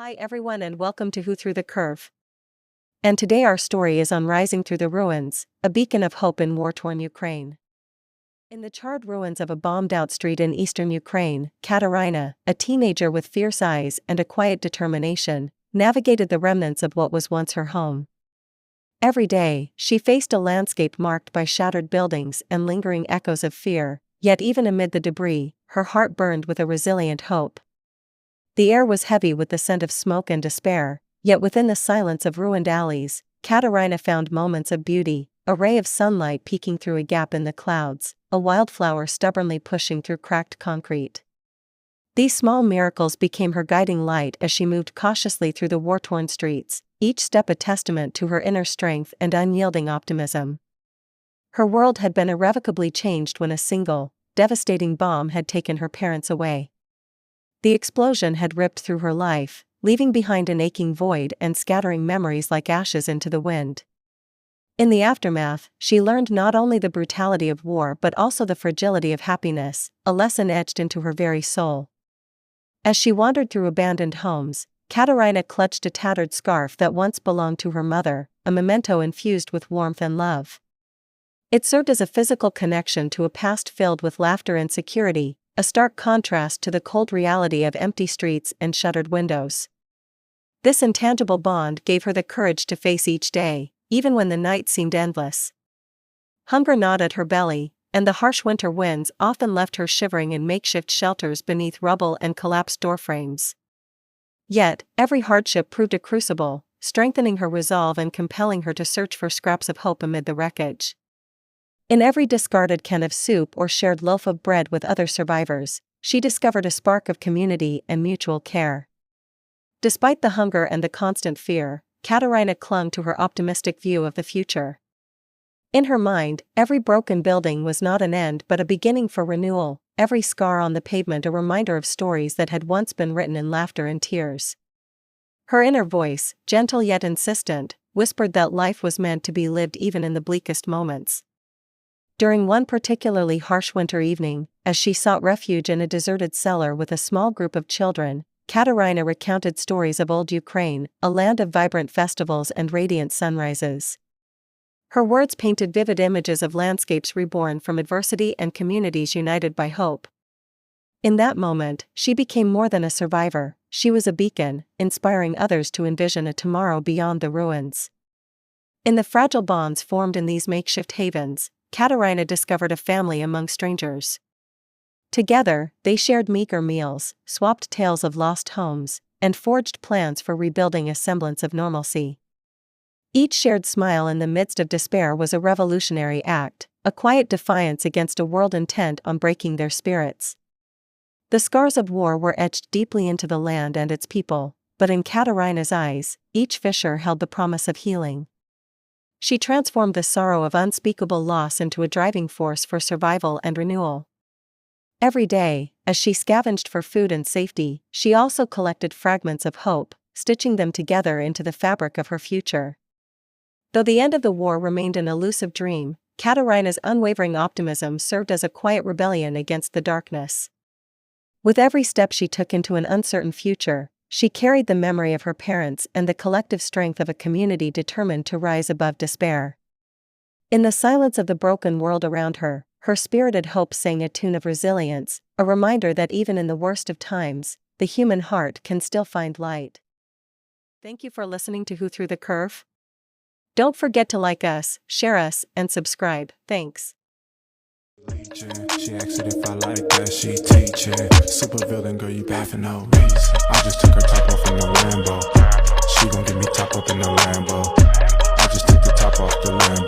Hi everyone and welcome to Who Threw the Curve. And today our story is on Rising Through the Ruins, a beacon of hope in war-torn Ukraine. In the charred ruins of a bombed-out street in eastern Ukraine, Kateryna, a teenager with fierce eyes and a quiet determination, navigated the remnants of what was once her home. Every day, she faced a landscape marked by shattered buildings and lingering echoes of fear, yet even amid the debris, her heart burned with a resilient hope. The air was heavy with the scent of smoke and despair, yet within the silence of ruined alleys, Kateryna found moments of beauty, a ray of sunlight peeking through a gap in the clouds, a wildflower stubbornly pushing through cracked concrete. These small miracles became her guiding light as she moved cautiously through the war-torn streets, each step a testament to her inner strength and unyielding optimism. Her world had been irrevocably changed when a single, devastating bomb had taken her parents away. The explosion had ripped through her life, leaving behind an aching void and scattering memories like ashes into the wind. In the aftermath, she learned not only the brutality of war but also the fragility of happiness, a lesson etched into her very soul. As she wandered through abandoned homes, Kateryna clutched a tattered scarf that once belonged to her mother, a memento infused with warmth and love. It served as a physical connection to a past filled with laughter and security, a stark contrast to the cold reality of empty streets and shuttered windows. This intangible bond gave her the courage to face each day, even when the night seemed endless. Hunger gnawed at her belly, and the harsh winter winds often left her shivering in makeshift shelters beneath rubble and collapsed doorframes. Yet, every hardship proved a crucible, strengthening her resolve and compelling her to search for scraps of hope amid the wreckage. In every discarded can of soup or shared loaf of bread with other survivors, she discovered a spark of community and mutual care. Despite the hunger and the constant fear, Kateryna clung to her optimistic view of the future. In her mind, every broken building was not an end but a beginning for renewal, every scar on the pavement a reminder of stories that had once been written in laughter and tears. Her inner voice, gentle yet insistent, whispered that life was meant to be lived even in the bleakest moments. During one particularly harsh winter evening, as she sought refuge in a deserted cellar with a small group of children, Kateryna recounted stories of old Ukraine, a land of vibrant festivals and radiant sunrises. Her words painted vivid images of landscapes reborn from adversity and communities united by hope. In that moment, she became more than a survivor, she was a beacon, inspiring others to envision a tomorrow beyond the ruins. In the fragile bonds formed in these makeshift havens, Kateryna discovered a family among strangers. Together, they shared meager meals, swapped tales of lost homes, and forged plans for rebuilding a semblance of normalcy. Each shared smile in the midst of despair was a revolutionary act, a quiet defiance against a world intent on breaking their spirits. The scars of war were etched deeply into the land and its people, but in Kateryna's eyes, each fissure held the promise of healing. She transformed the sorrow of unspeakable loss into a driving force for survival and renewal. Every day, as she scavenged for food and safety, she also collected fragments of hope, stitching them together into the fabric of her future. Though the end of the war remained an elusive dream, Kateryna's unwavering optimism served as a quiet rebellion against the darkness. With every step she took into an uncertain future, she carried the memory of her parents and the collective strength of a community determined to rise above despair. In the silence of the broken world around her, her spirited hope sang a tune of resilience, a reminder that even in the worst of times, the human heart can still find light. Thank you for listening to Who Threw the Curve? Don't forget to like us, share us, and subscribe. Thanks. She asked it if I like that, she teaching. Super villain, girl, you bad for no reason. I just took her top off in the Lambo. She gon' give me top up in the Lambo. I just took the top off the Lambo.